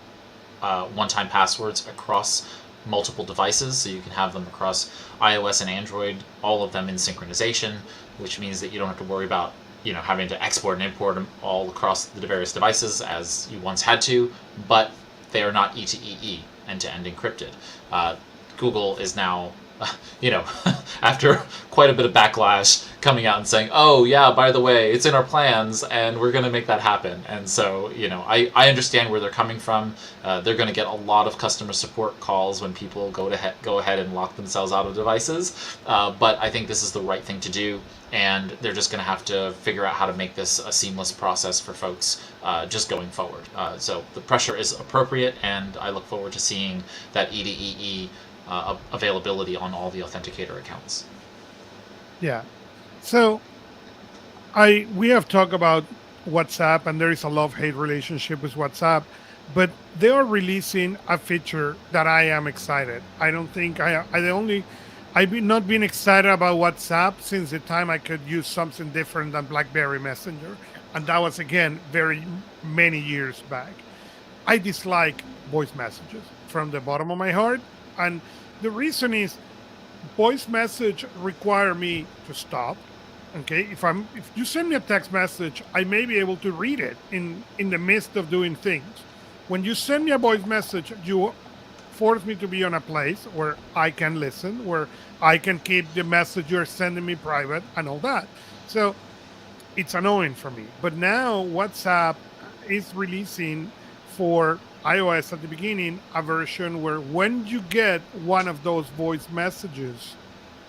Speaker 1: one-time passwords across multiple devices, so you can have them across iOS and Android, all of them in synchronization, which means that you don't have to worry about having to export and import them all across the various devices as you once had to, but they are not E2EE, end-to-end encrypted. Google is now, after quite a bit of backlash, coming out and saying, oh yeah, by the way, it's in our plans and we're going to make that happen. And so, I understand where they're coming from. They're going to get a lot of customer support calls when people go ahead and lock themselves out of devices. But I think this is the right thing to do. And they're just going to have to figure out how to make this a seamless process for folks just going forward. So the pressure is appropriate, and I look forward to seeing that E2EE availability on all the authenticator accounts.
Speaker 2: Yeah. So we have talked about WhatsApp, and there is a love-hate relationship with WhatsApp, but they are releasing a feature that I am excited. I don't think I've not been excited about WhatsApp since the time I could use something different than BlackBerry Messenger. And that was, again, very many years back. I dislike voice messages from the bottom of my heart. And the reason is voice message require me to stop. Okay, if you send me a text message, I may be able to read it in the midst of doing things. When you send me a voice message, you force me to be on a place where I can listen, where I can keep the message you're sending me private and all that. So it's annoying for me. But now WhatsApp is releasing for iOS at the beginning a version where when you get one of those voice messages,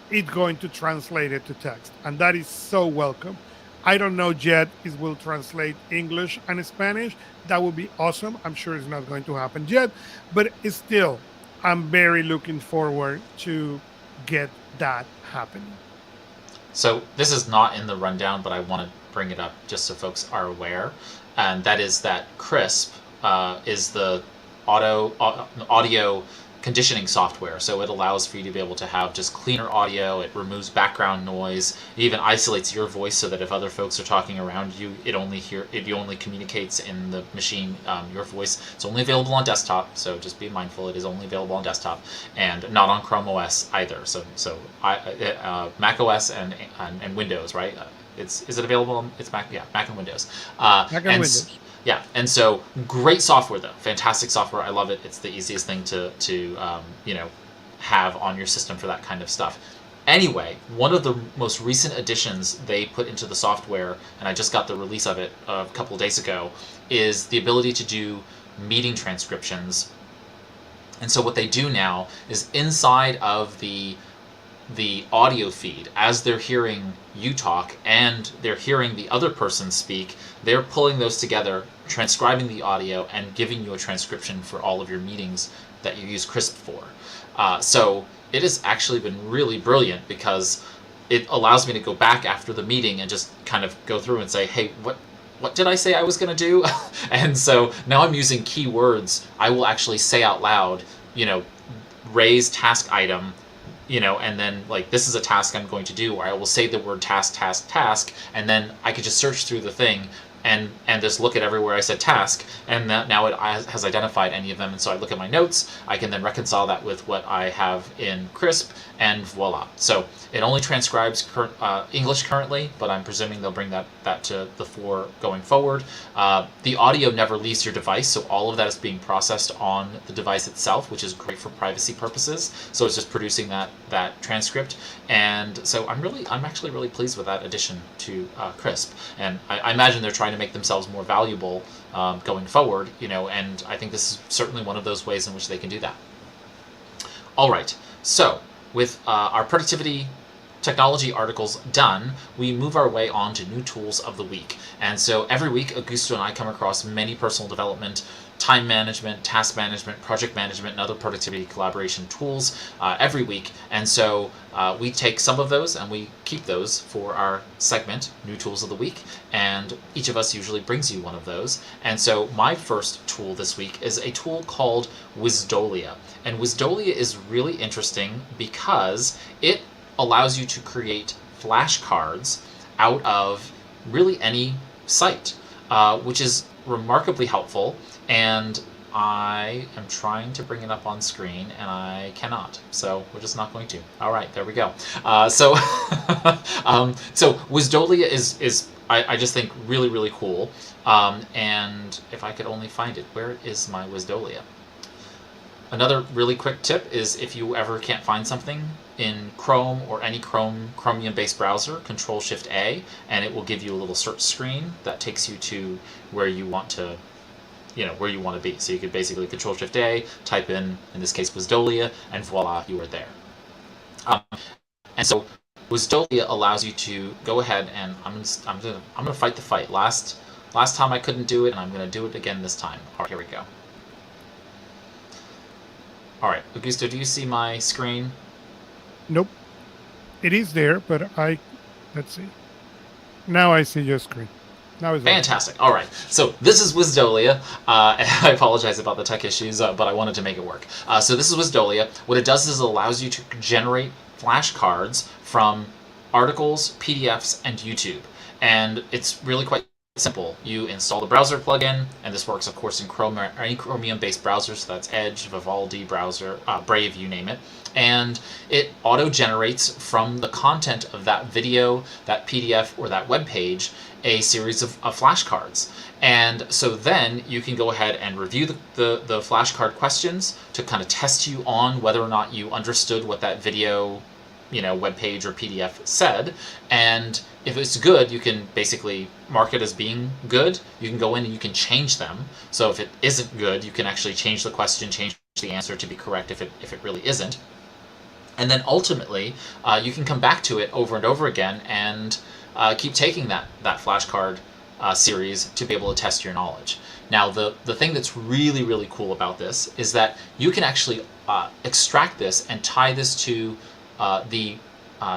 Speaker 2: it's going to translate it to text. And that is so welcome. I don't know yet if it will translate English and Spanish. That would be awesome. I'm sure it's not going to happen yet, but it's still, I'm very looking forward to get that happening.
Speaker 1: So this is not in the rundown, but I want to bring it up just so folks are aware, and that is that Crisp, is the audio conditioning software. So it allows for you to be able to have just cleaner audio. It removes background noise. It even isolates your voice so that if other folks are talking around you, it only communicates in the machine your voice. It's only available on desktop, so just be mindful. It is only available on desktop and not on Chrome OS either. So Mac OS and Windows, right? Is it available on, it's Mac? Yeah, Mac and Windows.
Speaker 2: Mac and Windows.
Speaker 1: Yeah, and so great software though, fantastic software. I love it. It's the easiest thing to have on your system for that kind of stuff. Anyway, one of the most recent additions they put into the software, and I just got the release of it a couple of days ago, is the ability to do meeting transcriptions. And so what they do now is inside of the audio feed, as they're hearing you talk and they're hearing the other person speak, they're pulling those together, transcribing the audio, and giving you a transcription for all of your meetings that you use Crisp for. So it has actually been really brilliant because it allows me to go back after the meeting and just kind of go through and say, hey, what did I say I was going to do? And so now I'm using keywords. I will actually say out loud, Ray's task item, and then like, this is a task I'm going to do, or I will say the word task, and then I could just search through the thing and just look at everywhere I said task, and now it has identified any of them, and so I look at my notes, I can then reconcile that with what I have in Crisp, and voila. So it only transcribes English currently, but I'm presuming they'll bring that to the fore going forward. The audio never leaves your device, so all of that is being processed on the device itself, which is great for privacy purposes. So it's just producing that transcript, and so I'm actually really pleased with that addition to Crisp, and I imagine they're trying to make themselves more valuable going forward, and I think this is certainly one of those ways in which they can do that. All right, so with our productivity technology articles done, we move our way on to new tools of the week. And so every week, Augusto and I come across many personal development, time management, task management, project management, and other productivity collaboration tools every week. And so we take some of those and we keep those for our segment, New Tools of the Week. And each of us usually brings you one of those. And so my first tool this week is a tool called Wisdolia. And Wisdolia is really interesting because it allows you to create flashcards out of really any site, which is remarkably helpful. And I am trying to bring it up on screen and I cannot, so we're just not going to. All right, there we go. So Wisdolia is I just think really, really cool. And if I could only find it, where is my Wisdolia? Another really quick tip is if you ever can't find something in Chrome or any Chromium-based browser, Control-Shift-A, and it will give you a little search screen that takes you to where you want to, where you want to be. So you could basically Control-Shift-A, type in this case, Wisdolia, and voila, you are there. And so Wisdolia allows you to go ahead and I'm gonna fight the fight. Last time I couldn't do it, and I'm gonna do it again this time. All right, here we go. All right, Augusto, do you see my screen?
Speaker 2: Nope. It is there, but let's see. Now I see your screen. Now it's
Speaker 1: fantastic. All right, so this is Wisdolia. I apologize about the tech issues, but I wanted to make it work. So this is Wisdolia. What it does is it allows you to generate flashcards from articles, PDFs, and YouTube. And it's really quite simple. You install the browser plugin, and this works, of course, in Chrome or any Chromium-based browser, so that's Edge, Vivaldi, Browser, Brave, you name it. And it auto-generates from the content of that video, that PDF, or that web page a series of flashcards. And so then you can go ahead and review the flashcard questions to kind of test you on whether or not you understood what that video, web page or PDF said. And if it's good, you can basically mark it as being good. You can go in and you can change them. So if it isn't good, you can actually change the question, change the answer to be correct if it really isn't. And then ultimately, you can come back to it over and over again and keep taking that flashcard series to be able to test your knowledge. Now, the thing that's really, really cool about this is that you can actually extract this and tie this to the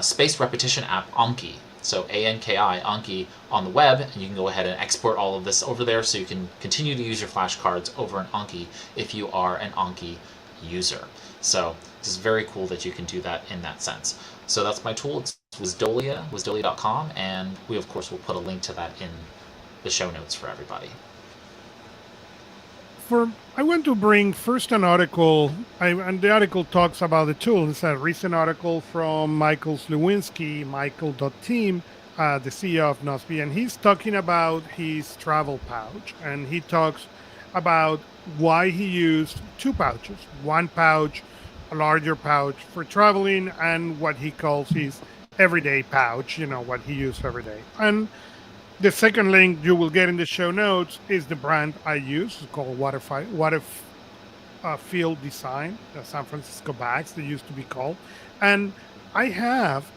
Speaker 1: spaced repetition app Anki. so Anki, Anki on the web, and you can go ahead and export all of this over there so you can continue to use your flashcards over an Anki if you are an Anki user. So this is very cool that you can do that in that sense. So that's my tool. It's Wisdolia.com, and we of course will put a link to that in the show notes for everybody.
Speaker 2: I want to bring first an article, and the article talks about the tool. It's a recent article from Michael Slewinski, Michael.team, the CEO of Nosby, and he's talking about his travel pouch, and he talks about why he used two pouches, one pouch, a larger pouch for traveling, and what he calls his everyday pouch, what he used every day. And the second link you will get in the show notes is the brand I use. It's called Waterfield Design, the San Francisco bags they used to be called. And I have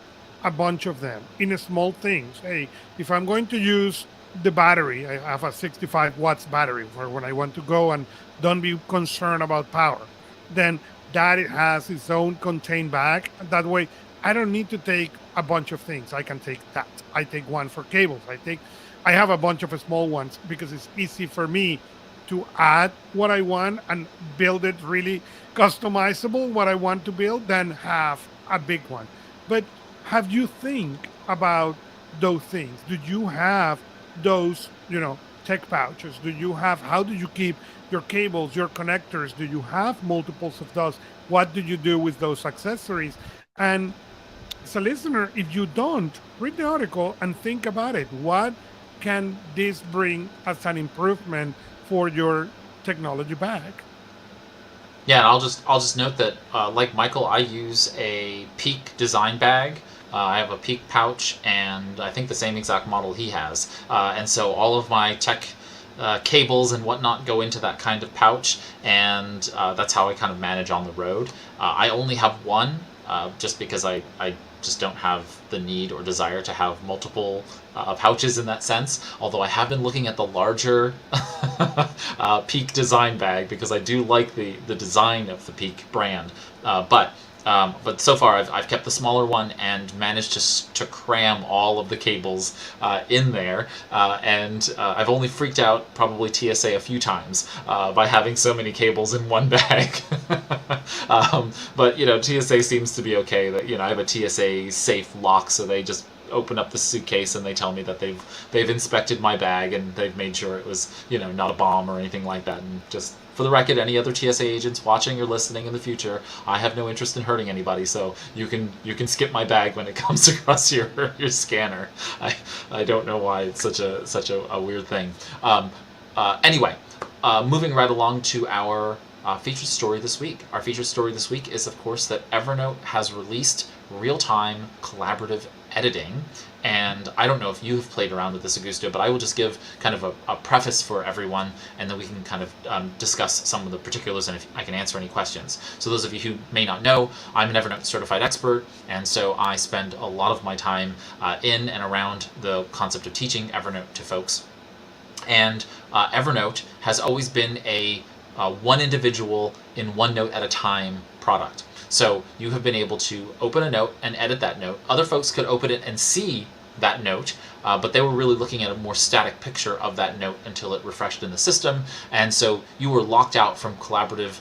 Speaker 2: a bunch of them in small things. Hey, if I'm going to use the battery, I have a 65 watts battery for when I want to go and don't be concerned about power. Then that it has its own contained bag. That way, I don't need to take a bunch of things. I can take that. I take one for cables. I have a bunch of small ones because it's easy for me to add what I want and build it really customizable, what I want to build, than have a big one. But have you think about those things? Do you have those, tech pouches? How do you keep your cables, your connectors? Do you have multiples of those? What do you do with those accessories? And as a listener, if you don't, read the article and think about it. What can this bring as an improvement for your technology bag?
Speaker 1: Yeah, and I'll just note that, like Michael, I use a Peak design bag. I have a Peak pouch, and I think the same exact model he has. And so all of my tech cables and whatnot go into that kind of pouch, and that's how I kind of manage on the road. I only have one, just because I just don't have the need or desire to have multiple pouches in that sense, although I have been looking at the larger Peak design bag because I do like the design of the Peak brand, but so far I've kept the smaller one and managed to cram all of the cables in there, and I've only freaked out probably TSA a few times by having so many cables in one bag. But TSA seems to be okay. That I have a TSA safe lock, so they just open up the suitcase and they tell me that they've inspected my bag and they've made sure it was not a bomb or anything like that. And just for the record, any other TSA agents watching or listening in the future, I have no interest in hurting anybody, so you can skip my bag when it comes across your scanner. I don't know why it's such a weird thing. Anyway, moving right along to our featured story this week. Our featured story this week is, of course, that Evernote has released real-time collaborative editing. And I don't know if you have played around with this, Augusto, but I will just give kind of a preface for everyone, and then we can kind of discuss some of the particulars, and if I can answer any questions. So those of you who may not know, I'm an Evernote certified expert, and so I spend a lot of my time in and around the concept of teaching Evernote to folks. And Evernote has always been a one individual in one note at a time product. So you have been able to open a note and edit that note. Other folks could open it and see that note, but they were really looking at a more static picture of that note until it refreshed in the system. And so you were locked out from collaborative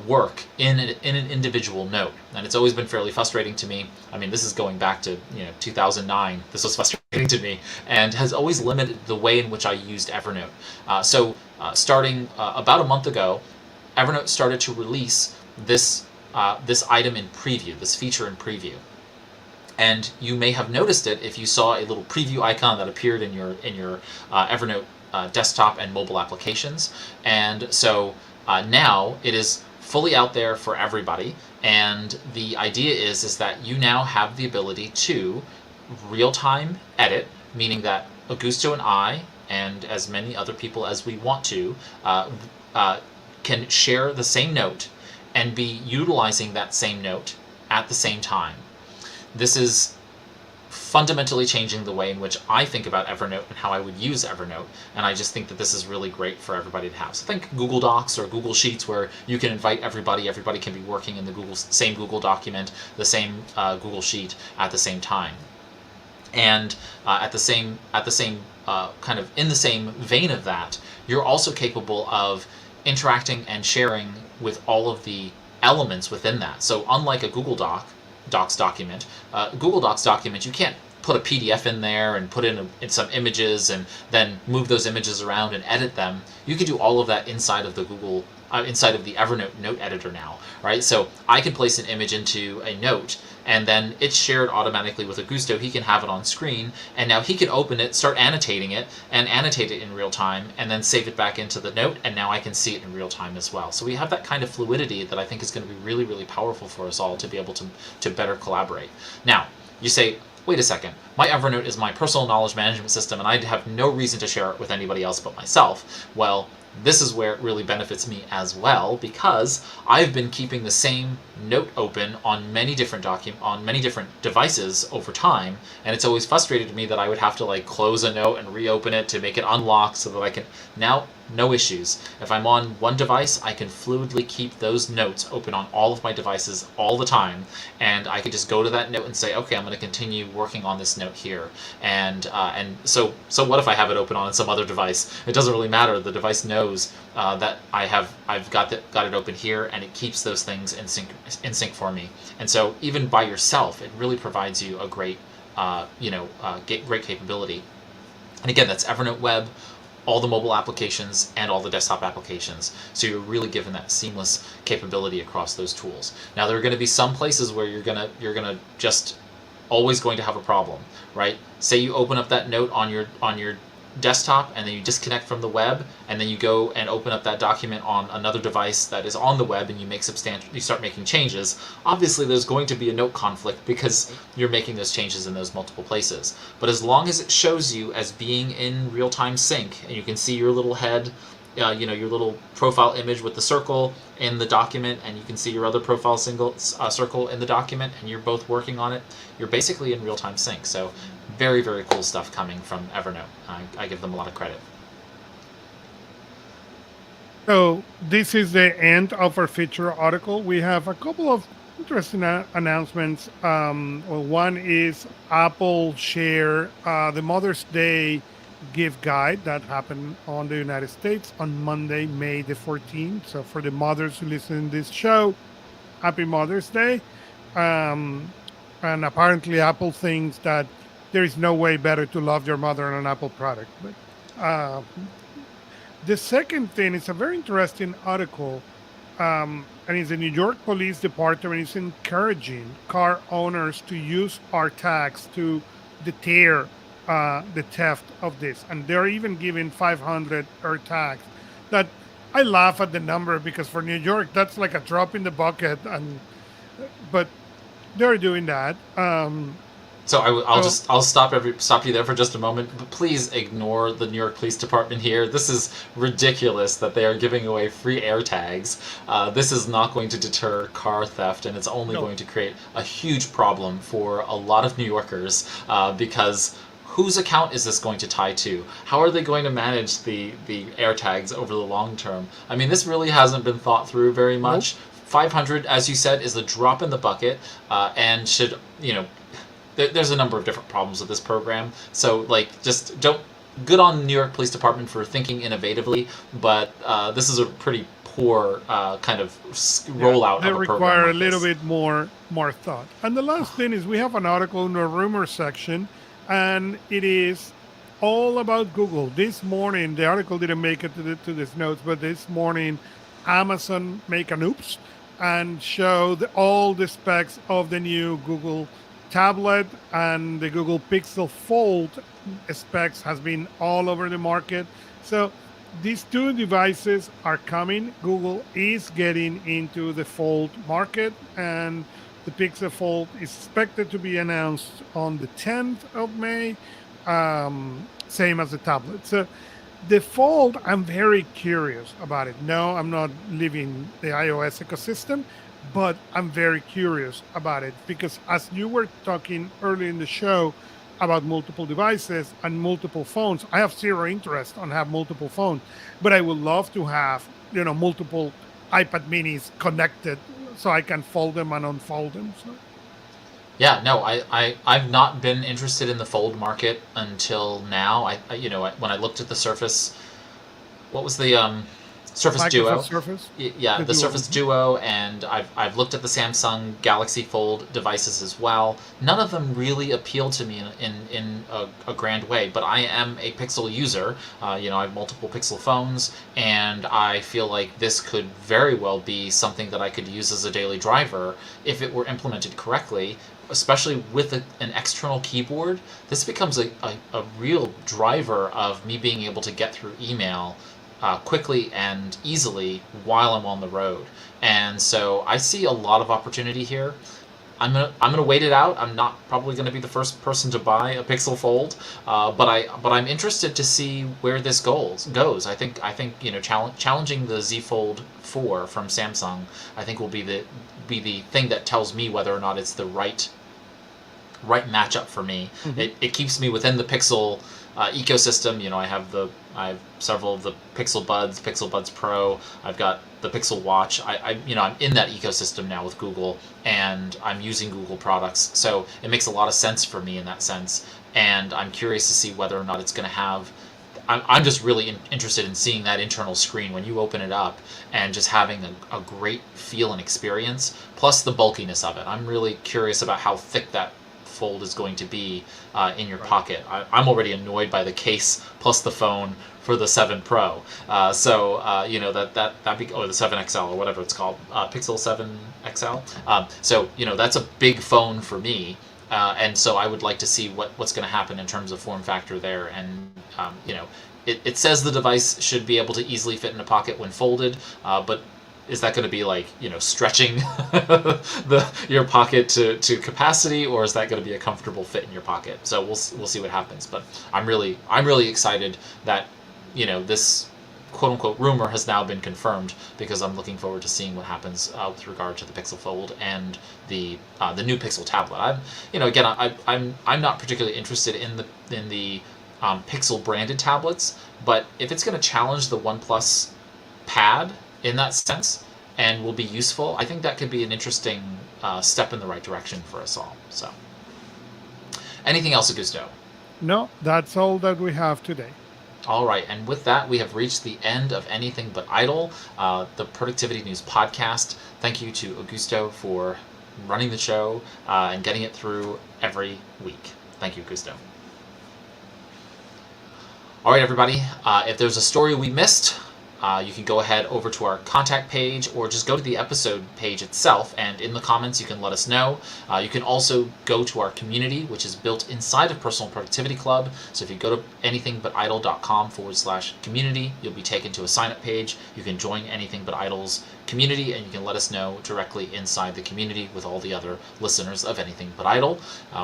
Speaker 1: work in an individual note. And it's always been fairly frustrating to me. I mean, this is going back to 2009. This was frustrating to me and has always limited the way in which I used Evernote. So starting about a month ago, Evernote started to release this item in preview, this feature in preview. And you may have noticed it if you saw a little preview icon that appeared in your Evernote desktop and mobile applications. And so now it is fully out there for everybody. And the idea is that you now have the ability to real-time edit, meaning that Augusto and I, and as many other people as we want to, can share the same note and be utilizing that same note at the same time. This is fundamentally changing the way in which I think about Evernote and how I would use Evernote, and I just think that this is really great for everybody to have. So think Google Docs or Google Sheets, where you can invite everybody can be working in the same Google document, the same Google Sheet at the same time. And at the same kind of in the same vein of that, you're also capable of interacting and sharing with all of the elements within that. So unlike a Docs document, Google Docs document, you can't put a PDF in there and put in some images and then move those images around and edit them. You can do all of that inside of the inside of the Evernote note editor now, right? So I can place an image into a note, and then it's shared automatically with Augusto. He can have it on screen, and now he can open it, start annotating it, and annotate it in real time, and then save it back into the note, and now I can see it in real time as well. So we have that kind of fluidity that I think is going to be really, really powerful for us all to be able to better collaborate. Now, you say, wait a second, my Evernote is my personal knowledge management system, and I have no reason to share it with anybody else but myself. Well, this is where it really benefits me as well, because I've been keeping the same note open on many different devices over time, and it's always frustrated me that I would have to like close a note and reopen it to make it unlock so that I can now. No issues. If I'm on one device, I can fluidly keep those notes open on all of my devices all the time, and I can just go to that note and say, okay, I'm going to continue working on this note here. And so what if I have it open on some other device? It doesn't really matter. The device knows that I've got it open here, and it keeps those things in sync for me. And so even by yourself, it really provides you a great great capability. And again, that's Evernote Web, all the mobile applications and all the desktop applications. So you're really given that seamless capability across those tools. Now there are going to be some places where you're gonna just always going to have a problem, right? Say you open up that note on your desktop, and then you disconnect from the web, and then you go and open up that document on another device that is on the web, and you start making changes. Obviously there's going to be a note conflict because you're making those changes in those multiple places. But as long as it shows you as being in real-time sync, and you can see your little head, your little profile image with the circle in the document, and you can see your other profile circle in the document, and you're both working on it, you're basically in real-time sync. So very, very cool stuff coming from Evernote. I give them a lot of credit.
Speaker 2: So this is the end of our feature article. We have a couple of interesting announcements. One is Apple share the Mother's Day gift guide that happened on the United States on Monday, May the 14th. So for the mothers who listen to this show, happy Mother's Day. And apparently Apple thinks that there is no way better to love your mother than an Apple product. But the second thing is a very interesting article, and it's the New York Police Department is encouraging car owners to use our tags to deter the theft of this. And they're even giving 500 air tags. That I laugh at the number because for New York, that's like a drop in the bucket. But they're doing that.
Speaker 1: So I'll stop you there for just a moment, but please ignore the New York Police Department here. This is ridiculous that they are giving away free AirTags. This is not going to deter car theft, and it's only going to create a huge problem for a lot of New Yorkers because whose account is this going to tie to? How are they going to manage the AirTags over the long term? I mean, this really hasn't been thought through very much. Nope. 500, as you said, is a drop in the bucket, and should, there's a number of different problems with this program. So, just don't. Good on New York Police Department for thinking innovatively, but this is a pretty poor kind of rollout of a program.
Speaker 2: They require a little bit more thought. And the last thing is we have an article in the rumor section, and it is all about Google. This morning, the article didn't make it to this notes, but this morning, Amazon make an oops and showed all the specs of the new Google tablet, and the Google Pixel Fold specs has been all over the market. So these two devices are coming. Google is getting into the Fold market, and the Pixel Fold is expected to be announced on the 10th of May, same as the tablet. So the Fold, I'm very curious about it. No, I'm not leaving the iOS ecosystem, but I'm very curious about it because as you were talking early in the show about multiple devices and multiple phones, I have zero interest on have multiple phones, but I would love to have, multiple iPad minis connected so I can fold them and unfold them. So.
Speaker 1: Yeah, no, I've not been interested in the fold market until now. When I looked at the Surface, what was the Surface
Speaker 2: Microsoft
Speaker 1: Duo?
Speaker 2: Surface,
Speaker 1: Yeah,
Speaker 2: the
Speaker 1: the
Speaker 2: Duo.
Speaker 1: Surface Duo, and I've looked at the Samsung Galaxy Fold devices as well. None of them really appeal to me in a grand way, but I am a Pixel user. I have multiple Pixel phones, and I feel like this could very well be something that I could use as a daily driver if it were implemented correctly. Especially with an external keyboard, this becomes a real driver of me being able to get through email quickly and easily while I'm on the road. And so I see a lot of opportunity here. I'm gonna wait it out. I'm not probably gonna be the first person to buy a Pixel Fold, but I'm interested to see where this goes. I think challenging the Z Fold 4 from Samsung, I think will be the thing that tells me whether or not it's the right matchup for me.
Speaker 2: Hmm.
Speaker 1: It keeps me within the Pixel ecosystem. I have several of the Pixel Buds, Pixel Buds Pro. I've got the Pixel Watch. I'm in that ecosystem now with Google, and I'm using Google products. So it makes a lot of sense for me in that sense. And I'm curious to see whether or not it's going to have. I'm just really interested in seeing that internal screen when you open it up and just having a great feel and experience, plus the bulkiness of it. I'm really curious about how thick that fold is going to be in your pocket. I'm already annoyed by the case plus the phone for the 7 Pro. That be or the 7 XL or whatever it's called, Pixel 7 XL. That's a big phone for me. And so I would like to see what's going to happen in terms of form factor there. And, it says the device should be able to easily fit in a pocket when folded, but is that going to be like, stretching your pocket to capacity, or is that going to be a comfortable fit in your pocket? So we'll see what happens. But I'm really excited that this quote unquote rumor has now been confirmed, because I'm looking forward to seeing what happens with regard to the Pixel Fold and the new Pixel tablet. I'm not particularly interested in the Pixel branded tablets, but if it's going to challenge the OnePlus Pad in that sense and will be useful, I think that could be an interesting step in the right direction for us all. So, anything else, Augusto?
Speaker 2: No, that's all that we have today.
Speaker 1: All right, and with that, we have reached the end of Anything But Idle, the Productivity News podcast. Thank you to Augusto for running the show and getting it through every week. Thank you, Augusto. All right, everybody, if there's a story we missed, you can go ahead over to our contact page, or just go to the episode page itself, and in the comments you can let us know. You can also go to our community, which is built inside of Personal Productivity Club. So if you go to anythingbutidle.com/community, you'll be taken to a sign-up page. You can join Anything But Idle's community, and you can let us know directly inside the community with all the other listeners of Anything But Idle.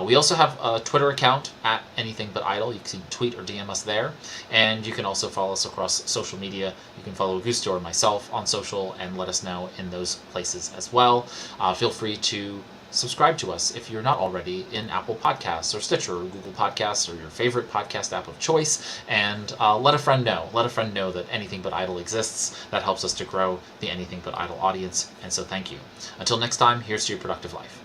Speaker 1: We also have a Twitter account at Anything But Idle. You can tweet or DM us there, and you can also follow us across social media. You can follow Augusto or myself on social and let us know in those places as well. Feel free to subscribe to us if you're not already in Apple Podcasts or Stitcher or Google Podcasts or your favorite podcast app of choice, and let a friend know. Let a friend know that Anything But Idle exists. That helps us to grow the Anything But Idle audience, and so thank you. Until next time, here's to your productive life.